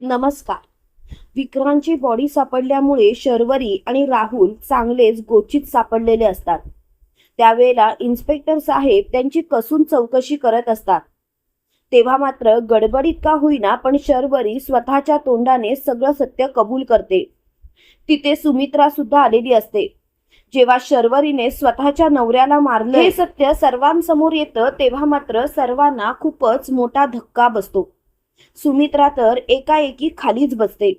नमस्कार. विक्रांतची बॉडी सापडल्यामुळे शर्वरी आणि राहुल चांगलेच गोचित सापडलेले असतात. त्यावेळेला इन्स्पेक्टर साहेब त्यांची कसून चौकशी करत असतात. तेव्हा मात्र गडबडीत का होईना पण शर्वरी स्वतःच्या तोंडाने सगळं सत्य कबूल करते. तिथे सुमित्रा सुद्धा आलेली असते. जेव्हा शर्वरीने स्वतःच्या नवऱ्याला मारलं हे सत्य सर्वांसमोर येतं तेव्हा मात्र सर्वांना खूपच मोठा धक्का बसतो. सुमित्रा तर एकाएकी खालीच बसते.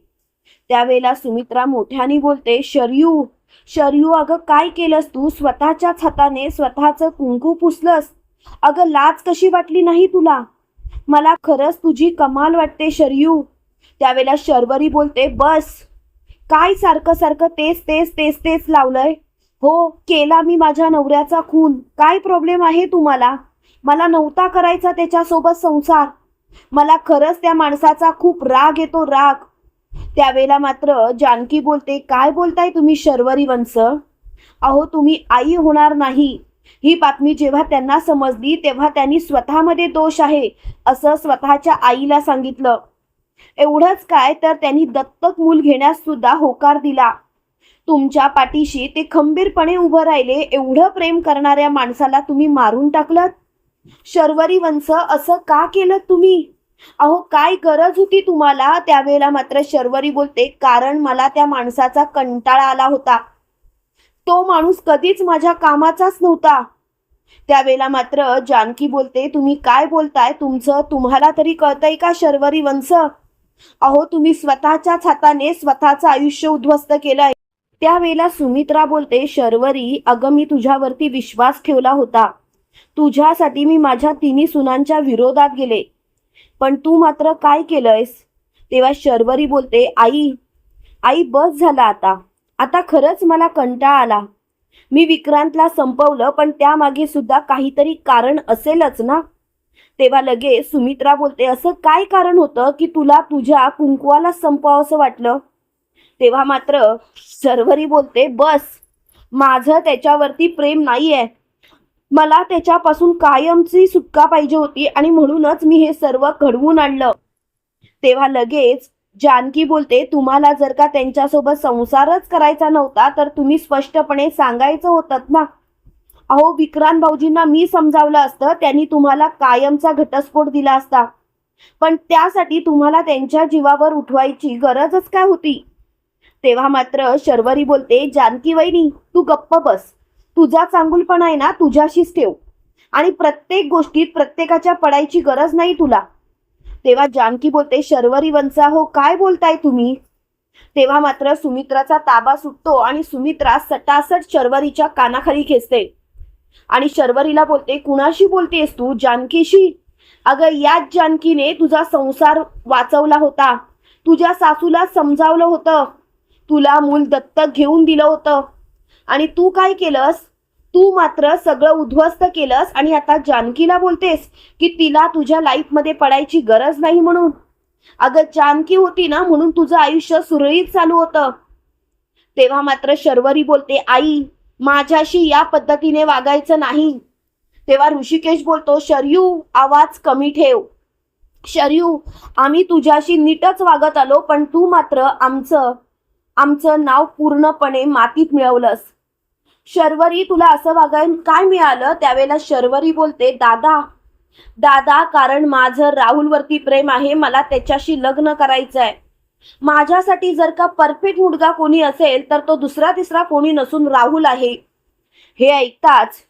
त्यावेळेला सुमित्रा मोठ्याने बोलते, शर्यू शर्यू अगं काय केलंस तू? स्वतःच्याच हाताने स्वतःचं कुंकू पुसलंस. अगं लाज कशी वाटली नाही तुला? मला खरंच तुझी कमाल वाटते शर्यू. त्यावेळेला शर्वरी बोलते, बस काय सारखं सारखं तेच तेच तेच तेच लावलंय. हो केला मी माझ्या नवऱ्याचा खून. काय प्रॉब्लेम आहे तुम्हाला? मला नव्हता करायचा त्याच्यासोबत संसार. मला खरंच त्या माणसाचा खूप राग येतो, राग. त्यावेळेला मात्र जानकी बोलते, काय बोलताय तुम्ही शर्वरी वंश? अहो तुम्ही आई होणार नाही. ही बातमी जेव्हा त्यांना समजली तेव्हा त्यांनी स्वतःमध्ये दोष आहे असं स्वतःच्या आईला सांगितलं. एवढंच काय तर त्यांनी दत्तक मूल घेण्यास सुद्धा होकार दिला. तुमच्या पाठीशी ते खंबीरपणे उभं राहिले. एवढं प्रेम करणाऱ्या माणसाला तुम्ही मारून टाकलं. शर्वरी वंश असं का केलं तुम्ही? अहो काय गरज होती तुम्हाला? त्यावेळेला मात्र शर्वरी बोलते, कारण मला त्या माणसाचा कंटाळा आला होता. तो माणूस कधीच माझ्या कामाचाच नव्हता. त्यावेळेला मात्र जानकी बोलते, तुम्ही काय बोलताय? तुम्हाला तरी कळतंय का शर्वरी वंश? अहो तुम्ही स्वतःच्याच हाताने स्वतःचं आयुष्य उद्ध्वस्त केलंय. त्यावेळेला सुमित्रा बोलते, शर्वरी अगं मी तुझ्यावरती विश्वास ठेवला होता. तुझ्यासाठी मी माझ्या तिन्ही सुनांच्या विरोधात गेले, पण तू मात्र काय केलंयस? तेव्हा शर्वरी बोलते, आई आई बस झाला आता. आता खरंच मला कंटाळा आला. मी विक्रांतला संपवलं पण त्यामागे सुद्धा काहीतरी कारण असेलच ना. तेव्हा लगेच सुमित्रा बोलते, असं काय कारण होतं की तुला तुझ्या कुंकवाला संपवावंसं वाटलं? तेव्हा मात्र शर्वरी बोलते, बस माझं त्याच्यावरती प्रेम नाहीये. मला त्याच्यापासून कायमची सुटका पाहिजे होती आणि म्हणूनच मी हे सर्व घडवून आणलं. तेव्हा लगेच जानकी बोलते, तुम्हाला जर का त्यांच्यासोबत संसारच करायचा नव्हता तर तुम्ही स्पष्टपणे सांगायचं होतं ना. अहो विक्रांत भाऊजींना मी समजावलं असतं, त्यांनी तुम्हाला कायमचा घटस्फोट दिला असता. पण त्यासाठी तुम्हाला त्यांच्या जीवावर उठवायची गरजच काय होती? तेव्हा मात्र शर्वरी बोलते, जानकी वहिनी तू गप्प बस. तुझा चांगुलपणा आहे ना तुझ्याशीच ठेव आणि प्रत्येक गोष्टीत प्रत्येकाच्या पडायची गरज नाही तुला. तेव्हा जानकी बोलते, शर्वरी वंशा हो काय बोलताय तुम्ही? तेव्हा मात्र सुमित्राचा ताबा सुटतो आणि सुमित्रा सटासट शर्वरीच्या कानाखाली खेचते आणि शर्वरीला बोलते, कुणाशी बोलतेस तू? जानकीशी. अगं याच जानकीने तुझा संसार वाचवला होता. तुझ्या सासूला समजावलं होतं. तुला मूल दत्तक घेऊन दिलं होतं आणि तू काय केलंस? तू मात्र सगळं उद्ध्वस्त केलंस आणि आता जानकीला बोलतेस की तिला तुझ्या लाईफमध्ये पडायची गरज नाही म्हणून. अगं जानकी होती ना म्हणून तुझं आयुष्य सुरळीत चालू होतं. तेव्हा मात्र शर्वरी बोलते, आई माझ्याशी या पद्धतीने वागायचं नाही. तेव्हा ऋषिकेश बोलतो, शर्यू आवाज कमी ठेव. शर्यू आम्ही तुझ्याशी नीटच वागत आलो पण तू मात्र आमचं नाव पूर्णपणे मातीत मिळवलंस. शर्वरी तुला असं वागायला काय मिळालं? त्यावेळेला शर्वरी बोलते, दादा कारण माझं राहुलवरती प्रेम आहे. मला त्याच्याशी लग्न करायचंय. माझ्यासाठी जर का परफेक्ट मुलगा कोणी असेल तर तो दुसरा तिसरा कोणी नसून राहुल आहे. हे ऐकताच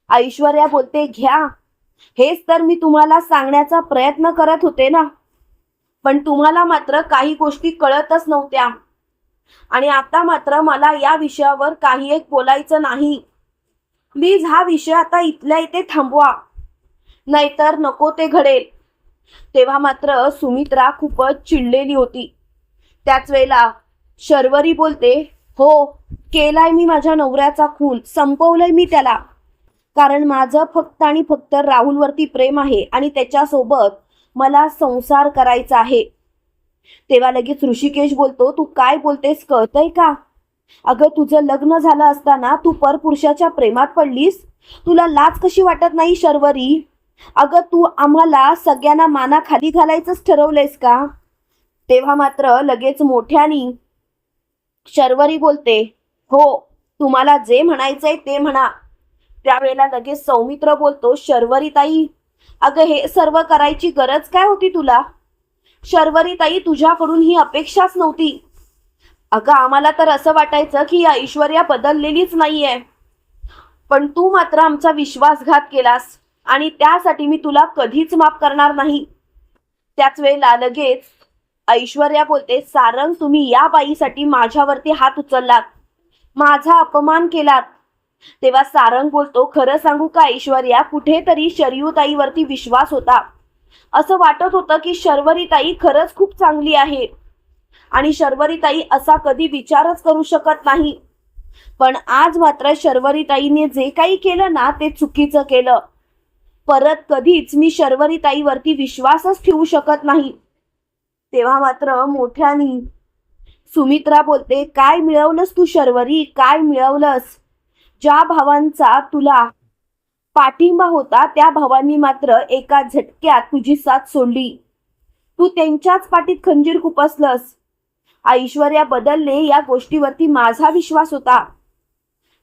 ऐश्वर्या बोलते, घ्या हेच तर मी तुम्हाला सांगण्याचा प्रयत्न करत होते ना. पण तुम्हाला मात्र काही गोष्टी कळतच नव्हत्या आणि आता मात्र मला या विषयावर काही एक बोलायचं नाही. प्लीज हा विषय आता इथल्या इथे थांबवा, नाहीतर नको ते घडेल. तेव्हा मात्र सुमित्रा खूपच चिडलेली होती. त्याच वेळेला शर्वरी बोलते, हो केलाय मी माझ्या नवऱ्याचा खून. संपवलंय मी त्याला. कारण माझं फक्त आणि फक्त राहुलवरती प्रेम आहे आणि त्याच्यासोबत मला संसार करायचा आहे. तेव्हा लगेच ऋषिकेश बोलतो, तू काय बोलतेस कळतंय का? अगं तुझं लग्न झालं असताना तू परपुरुषाच्या प्रेमात पडलीस. तुला लाज कशी वाटत नाही शर्वरी? अगं तू आम्हाला सगळ्यांना माना खाली घालायचंच ठरवलंयस का? तेव्हा मात्र लगेच मोठ्यानी शर्वरी बोलते, हो तुम्हाला जे म्हणायचंय ते म्हणा. त्यावेळेला लगेच सौमित्र बोलतो, शर्वरी ताई, अगं हे सर्व करायची गरज काय होती तुला? शर्वरी ताई, तुझ्याकडून ही अपेक्षाच नव्हती. अगं आम्हाला तर असं वाटायचं की ऐश्वर्या बदललेलीच नाहीये, पण तू मात्र आमचा विश्वासघात केलास आणि त्यासाठी मी तुला कधीच माफ करणार नाही. त्याच वेळेला लगेच ऐश्वर्या बोलते, सारंग तुम्ही या बाईसाठी माझ्यावरती हात उचललात, माझा अपमान केलात. तेव्हा सारंग बोलतो, खरं सांगू का ऐश्वर्या, कुठेतरी शरयूताईवरती विश्वास होता. असं वाटत होतं की शर्वरीताई खरंच खूप चांगली आहे आणि शर्वरीताई असा कधी विचारच करू शकत नाही. पण आज मात्र शर्वरीताईने जे काही केलं ना ते चुकीचं केलं. परत कधीच मी शर्वरीताईवरती विश्वासच ठेवू शकत नाही. तेव्हा मात्र मोठ्यानी सुमित्रा बोलते, काय मिळवलंस तू शर्वरी, काय मिळवलंस? ज्या भावांचा तुला पाठिंबा होता त्या भावांनी मात्र एका झटक्यात तुझी साथ सोडली. तू त्यांच्याच पाठीत खंजीर खुपसलंस. ऐश्वर्या बदलले या गोष्टीवरती माझा विश्वास होता,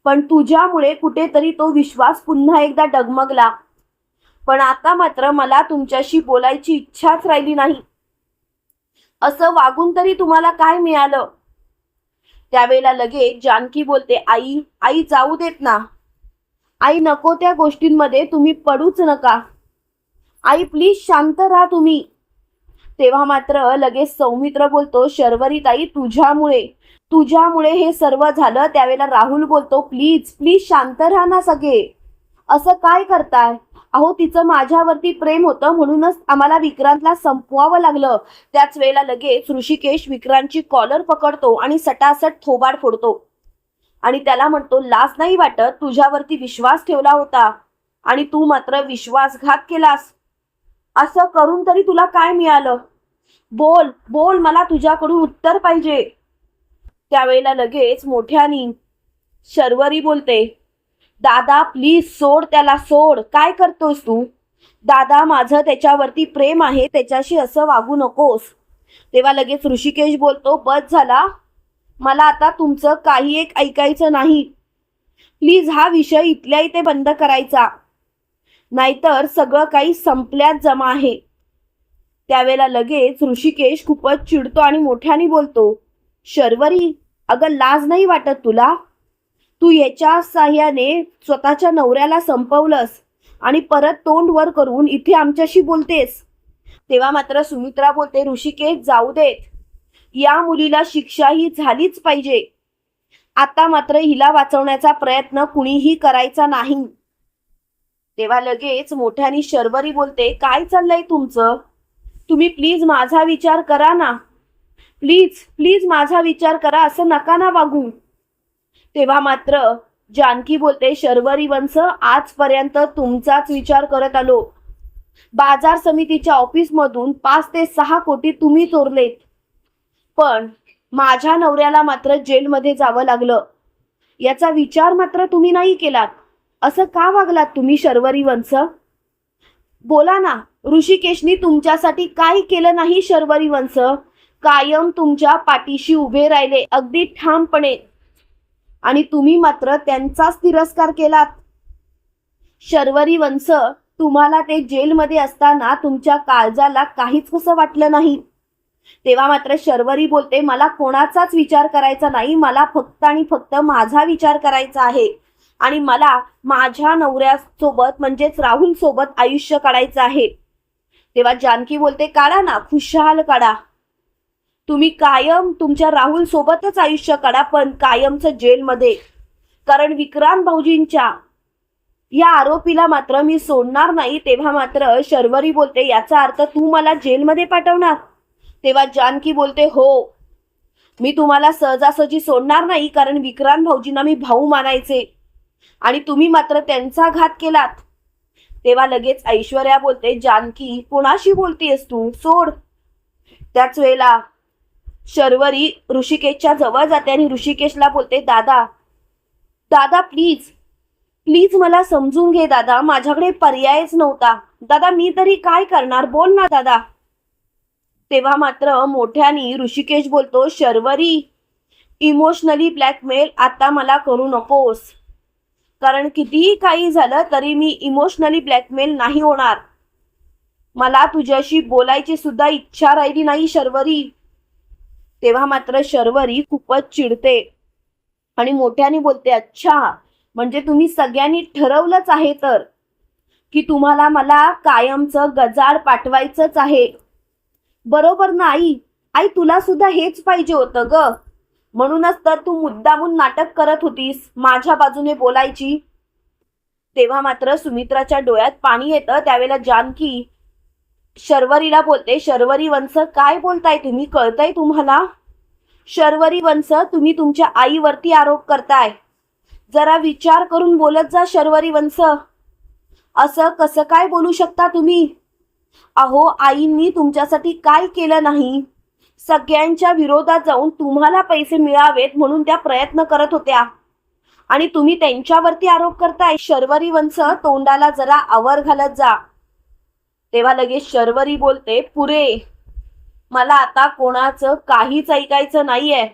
पण तुझ्यामुळे कुठेतरी तो विश्वास पुन्हा एकदा डगमगला. पण आता मात्र मला तुमच्याशी बोलायची इच्छाच राहिली नाही. असं वागून तरी तुम्हाला काय मिळालं? त्यावेळेला लगेच जानकी बोलते, आई आई जाऊ देत ना. आई नको त्या गोष्टींमध्ये तुम्ही पडूच नका. आई प्लीज शांत राहा तुम्ही. तेव्हा मात्र लगेच सौमित्र बोलतो, शर्वरीताई तुझ्यामुळे हे सर्व झालं. त्यावेळेला राहुल बोलतो, प्लीज प्लीज शांत राहा ना सगळे, असं काय करताय? अहो तिचं माझ्यावरती प्रेम होतं म्हणूनच आम्हाला विक्रांतला संपवावं लागलं. त्याच वेळेला लगेच ऋषिकेश विक्रांतची कॉलर पकडतो आणि सटासट थोबाड फोडतो आणि त्याला म्हणतो, लाज नाही वाटत? तुझ्यावरती विश्वास ठेवला होता आणि तू मात्र विश्वासघात केलास. असं करून तरी तुला काय मिळालं? बोल बोल, मला तुझ्याकडून उत्तर पाहिजे. त्यावेळेला लगेच मोठ्यानी शर्वरी बोलते, दादा प्लीज सोड त्याला, सोड. काय करतोस तू? दादा माझं त्याच्यावरती प्रेम आहे, त्याच्याशी असं वागू नकोस. तेव्हा लगेच ऋषिकेश बोलतो, बस झाला, मला आता तुमचं काही एक ऐकायचं नाही. प्लीज हा विषय इथल्या इथे बंद करायचा, नाहीतर सगळं काही संपल्यात जमा आहे. त्यावेळेला लगेच ऋषिकेश खूपच चिडतो आणि मोठ्याने बोलतो, शर्वरी अगं लाज नाही वाटत तुला? तू याच्या साह्याने स्वतःच्या नवऱ्याला संपवलंस आणि परत तोंड वर करून इथे आमच्याशी बोलतेस. तेव्हा मात्र सुमित्रा बोलते, ऋषिकेश जाऊ देत, या मुलीला शिक्षा ही झालीच पाहिजे. आता मात्र हिला वाचवण्याचा प्रयत्न कुणीही करायचा नाही. तेव्हा लगेच मोठ्यानी शर्वरी बोलते, काय चाललंय तुमचं? तुम्ही प्लीज माझा विचार करा ना, प्लीज प्लीज माझा विचार करा, असं नका ना वागू. तेव्हा मात्र जानकी बोलते, शर्वरी वंश आजपर्यंत तुमचाच विचार करत आलो. बाजार समितीच्या ऑफिसमधून 5 ते 6 कोटी तुम्ही चोरलेत, पण माझ्या नवऱ्याला मात्र जेलमध्ये जावं लागलं. याचा विचार मात्र तुम्ही नाही केलात. असं का वागलात तुम्ही शर्वरी वंश? बोला ना, ऋषिकेशनी तुमच्यासाठी काही केलं नाही शर्वरी वंश? कायम तुमच्या पाठीशी उभे राहिले अगदी ठामपणे, आणि तुम्ही मात्र त्यांचाच तिरस्कार केलात. शर्वरी वंश, तुम्हाला ते जेलमध्ये असताना तुमच्या काळजाला काहीच कसं वाटलं नाही. तेव्हा मात्र शर्वरी बोलते, मला कोणाचाच विचार करायचा नाही, मला फक्त आणि फक्त माझा विचार करायचा आहे आणि मला माझ्या नवऱ्यासोबत म्हणजेच राहुल सोबत आयुष्य काढायचं आहे. तेव्हा जानकी बोलते, काढा ना, खुशाल काढा. तुम्ही कायम तुमच्या राहुल सोबतच आयुष्य काढा, पण कायमचं जेलमध्ये. कारण विक्रांत भाऊजींच्या या आरोपीला मात्र मी सोडणार नाही. तेव्हा मात्र शर्वरी बोलते, याचा अर्थ तू मला जेलमध्ये पाठवणार? तेव्हा जानकी बोलते, हो, मी तुम्हाला सहजासहजी सोडणार नाही, कारण विक्रांत भाऊजींना मी भाऊ मानायचे आणि तुम्ही मात्र त्यांचा घात केलात. तेव्हा लगेच ऐश्वर्या बोलते, जानकी कोणाशी बोलतेस तू, सोड. त्याच वेळेला शर्वरी ऋषिकेशच्या जवळ जाते आणि ऋषिकेशला बोलते, दादा दादा प्लीज प्लीज मला समजून घे दादा, माझ्याकडे पर्यायच नव्हता. दादा मी तरी काय करणार, बोल ना दादा. तेव्हा मात्र मोठ्यानी ऋषिकेश बोलतो, शर्वरी, इमोशनली ब्लॅकमेल आता मला करू नकोस, कारण कितीही काही झालं तरी मी इमोशनली ब्लॅकमेल नाही होणार. मला तुझ्याशी बोलायची सुद्धा इच्छा राहिली नाही शर्वरी. तेव्हा मात्र शर्वरी खूपच चिडते आणि मोठ्याने बोलते, अच्छा, म्हणजे तुम्ही सगळ्यांनी ठरवलंच आहे तर की तुम्हाला मला कायमचं गजाड पाठवायचंच आहे. बरोबर ना आई? आई, तुला सुद्धा हेच पाहिजे होतं ग. म्हणूनच तर तू मुद्दामून नाटक करत होतीस माझ्या बाजूने बोलायची. तेव्हा मात्र सुमित्राच्या डोळ्यात पाणी येतं. त्यावेळेला जानकी शर्वरीला बोलते, शर्वरी वंश, काय बोलताय तुम्ही? कळतंय तुम्हाला? शर्वरी वंश, तुम्ही तुमच्या आईवरती आरोप करताय. जरा विचार करून बोलत जा शर्वरी वंश. असं कसं काय बोलू शकता तुम्ही? अहो, आईंनी तुमच्यासाठी काय केलं नाही? सगळ्यांच्या विरोधात जाऊन तुम्हाला पैसे मिळावेत म्हणून त्या प्रयत्न करत होत्या आणि तुम्ही त्यांच्यावरती आरोप करताय. शर्वरी वंश, तोंडाला जरा आवर घालत जा. तेव्हा लगेच शर्वरी बोलते, पुरे, मला आता कोणाचं काहीच ऐकायचं नाहीये.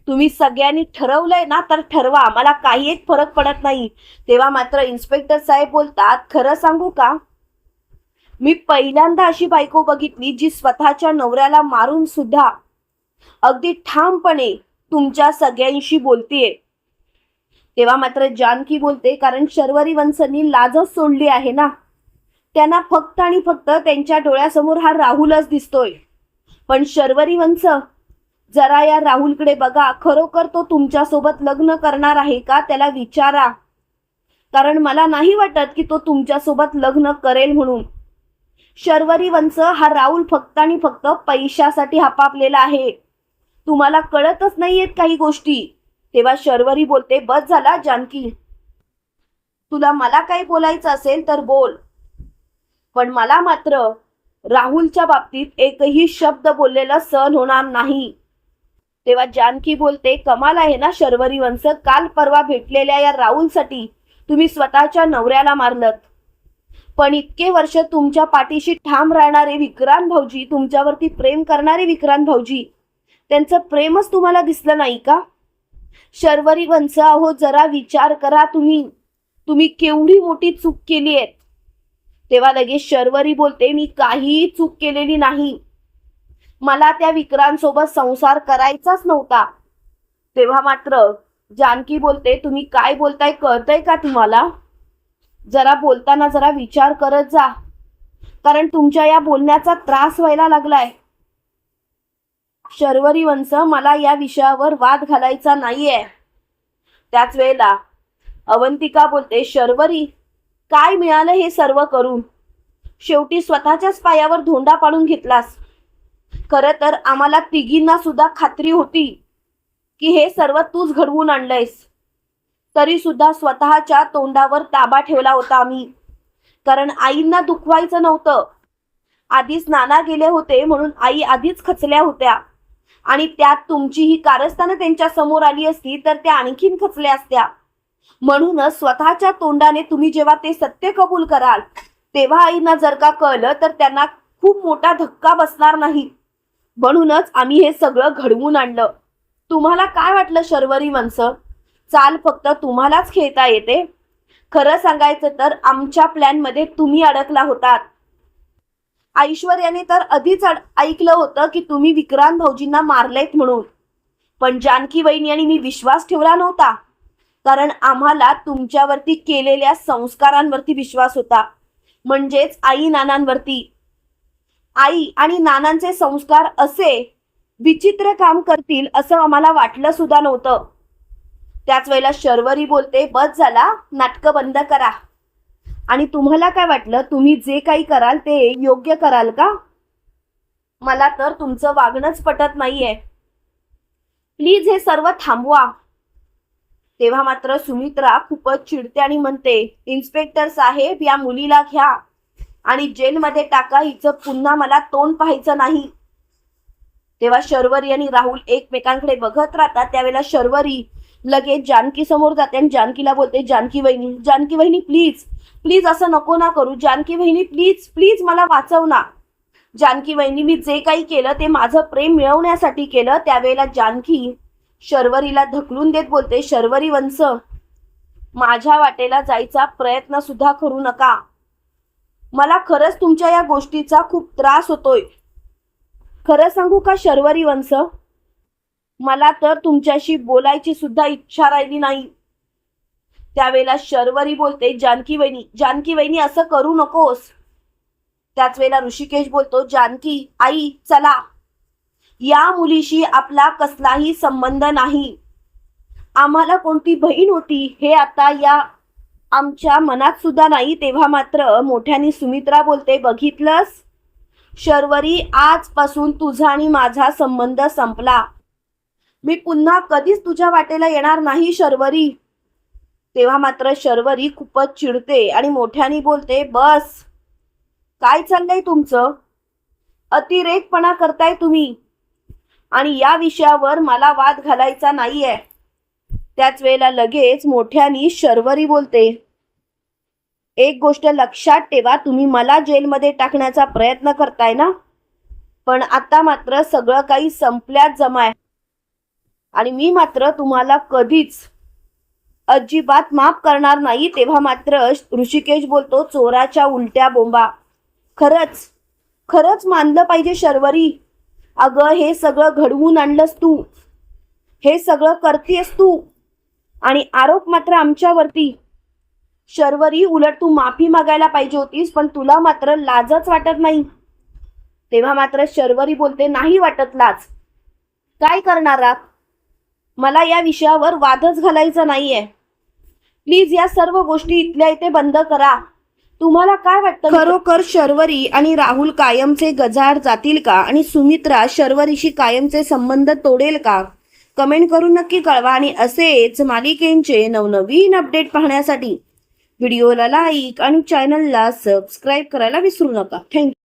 तुम्ही सगळ्यांनी ठरवलंय ना तर ठरवा, मला काही एक फरक पडत नाही. तेव्हा मात्र इन्स्पेक्टर साहेब बोलतात, खरं सांगू का, मी पहिल्यांदा अशी बायको बघितली जी स्वतःच्या नवऱ्याला मारून सुद्धा अगदी ठामपणे तुमच्या सगळ्यांशी बोलतीये. तेव्हा मात्र जानकी बोलते, कारण शर्वरी वंशनी लाजच सोडली आहे ना. त्यांना फक्त आणि फक्त त्यांच्या डोळ्यासमोर हा राहुलच दिसतोय. पण शर्वरी वंश, जरा या राहुलकडे बघा. खरोखर तो तुमच्यासोबत लग्न करणार आहे का त्याला विचारा, कारण मला नाही वाटत की तो तुमच्यासोबत लग्न करेल म्हणून. शर्वरी वंश, हा राहुल फक्त आणि फक्त पैशासाठी हपापलेला आहे. तुम्हाला कळतच नाहीयेत काही गोष्टी. तेव्हा शर्वरी बोलते, बस झाला जानकी, तुला मला काही बोलायचं असेल तर बोल, पण मला मात्र राहुलच्या बाबतीत एकही शब्द बोललेला सहन होणार नाही. तेव्हा जानकी बोलते, कमाल आहे ना शर्वरी वंश, काल परवा भेटलेल्या या राहुलसाठी तुम्ही स्वतःच्या नवऱ्याला मारलत, पण इतके वर्ष तुमच्या पाठीशी ठाम राहणारे विक्रांत भाऊजी, तुमच्यावरती प्रेम करणारे विक्रांत भाऊजी, त्यांचं प्रेमच तुम्हाला दिसलं नाही का? शर्वरी वंश, अहो जरा विचार करा, तुम्ही केवढी मोठी चूक केली आहे. तेव्हा लगेच शर्वरी बोलते, मी काहीही चूक केलेली नाही. मला त्या विक्रांत सोबत संसार करायचाच नव्हता. तेव्हा मात्र जानकी बोलते, तुम्ही काय बोलताय कळतंय का तुम्हाला? जरा बोलताना जरा विचार करत जा, कारण तुमच्या या बोलण्याचा त्रास व्हायला लागलाय. शर्वरी वंश, मला या विषयावर वाद घालायचा नाहीये. त्याच वेळेला अवंतिका बोलते, शर्वरी, काय मिळालं हे सर्व करून? शेवटी स्वतःच्याच पायावर धोंडा पाडून घेतलास. खरं तर आम्हाला तिघींना सुद्धा खात्री होती की हे सर्व तूच घडवून आणलंयस, तरी सुद्धा स्वतःच्या तोंडावर ताबा ठेवला होता आम्ही, कारण आईंना दुखवायचं नव्हतं. आधीच नाना गेले होते म्हणून आई आधीच खचल्या होत्या, आणि त्यात तुमची ही कारस्थानं त्यांच्या समोर आली असती तर त्या आणखीन खचल्या असत्या. म्हणूनच स्वतःच्या तोंडाने तुम्ही जेव्हा ते सत्य कबूल कराल तेव्हा आईंना जर का कळलं तर त्यांना खूप मोठा धक्का बसणार नाही. म्हणूनच आम्ही हे सगळं घडवून आणलं. तुम्हाला काय वाटलं शर्वरी वंश, चाल फक्त तुम्हालाच खेळता येते? खरं सांगायचं तर आमच्या प्लॅन मध्ये तुम्ही अडकला होतात. ऐश्वर्याने तर आधीच ऐकलं होतं की तुम्ही विक्रांत भाऊजींना मारलेत म्हणून, पण जानकी वहिनी आणि मी विश्वास ठेवला नव्हता, कारण आम्हाला तुमच्यावरती केलेल्या संस्कारांवरती विश्वास होता, म्हणजेच आई नानांवरती. आई आणि नानांचे संस्कार असे विचित्र काम करतील असं आम्हाला वाटलं सुद्धा नव्हतं. त्याच वेळेला शर्वरी बोलते, बस झाला, नाटकं बंद करा. आणि तुम्हाला काय वाटलं, तुम्ही जे काही कराल ते योग्य कराल का? मला तर तुमचं वागणंच पटत नाहीये. प्लीज हे सर्व थांबवा. तेव्हा मात्र सुमित्रा खूपच चिडते आणि म्हणते, इन्स्पेक्टर साहेब, या मुलीला घ्या आणि जेलमध्ये टाका, हिचं पुन्हा मला तोंड पाहायचं नाही. तेव्हा शर्वरी आणि राहुल एकमेकांकडे बघत राहतात. त्यावेळेला शर्वरी लगेच जानकी समोर जाते आणि जानकीला बोलते, जानकी वहिनी प्लीज प्लीज असं नको ना करू. जानकी वहिनी प्लीज प्लीज मला वाचव ना. जानकी वहिनी, मी जे काही केलं ते माझं प्रेम मिळवण्यासाठी केलं. त्यावेळेला जानकी शर्वरीला ढकलून देत बोलते, शर्वरी वंश, माझ्या वाटेला जायचा प्रयत्न सुद्धा करू नका. मला खरंच तुमच्या या गोष्टीचा खूप त्रास होतोय. खरं सांगू का शर्वरी वंश, मला तर तुमच्याशी बोलायची सुद्धा इच्छा राहिली नाही. त्यावेळेला शर्वरी बोलते, जानकी वहिनी असं करू नकोस. त्याच वेळेला ऋषिकेश बोलतो, जानकी आई चला, या मुलीशी आपला कसलाही संबंध नाही. आम्हाला कोणती बहीण होती हे आता या आमच्या मनात सुद्धा नाही. तेव्हा मात्र मोठ्यानी सुमित्रा बोलते, बघितलंस शर्वरी, आजपासून तुझा आणि माझा संबंध संपला. मी पुन्हा कधीच तुझ्या वाटेला येणार नाही शर्वरी. तेव्हा मात्र शर्वरी खूपच चिडते आणि मोठ्यानी बोलते, बस, काय चाललंय तुमचं? अतिरेकपणा करताय तुम्ही आणि या विषयावर मला वाद घालायचा नाहीये. त्याच वेळेला लगेच मोठ्यानी शर्वरी बोलते, एक गोष्ट लक्षात ठेवा, तुम्ही मला जेलमध्ये टाकण्याचा प्रयत्न करताय ना, पण आता मात्र सगळं काही संपल्यात जमाय आणि मी मात्र तुम्हाला कधीच अजिबात माफ करणार नाही. तेव्हा मात्र ऋषिकेश बोलतो, चोराच्या उलट्या बोंबा. खरंच मानलं पाहिजे शर्वरी, अगं हे सगळं घडवून आणलंस तू, हे सगळं करतेस तू आणि आरोप मात्र आमच्यावरती. शर्वरी, उलट तू माफी मागायला पाहिजे होतीस, पण तुला मात्र लाजच वाटत नाही. तेव्हा मात्र शर्वरी बोलते, नाही वाटत लाज. काय करणार आहात? मला या विषयावर वादच घालायचा नाहीये. प्लीज या सर्व गोष्टी इथल्या इथे बंद करा. तुम्हाला काय वाटतं, खरोखर शर्वरी आणि राहुल कायमचे गजाआड जातील का आणि सुमित्रा शर्वरीशी कायमचे संबंध तोडेल का? कमेंट करून नक्की कळवा आणि असेच मालिकेंचे नवनवीन अपडेट पाहण्यासाठी व्हिडिओला लाईक आणि चॅनलला सबस्क्राईब करायला विसरू नका. थँक्यू.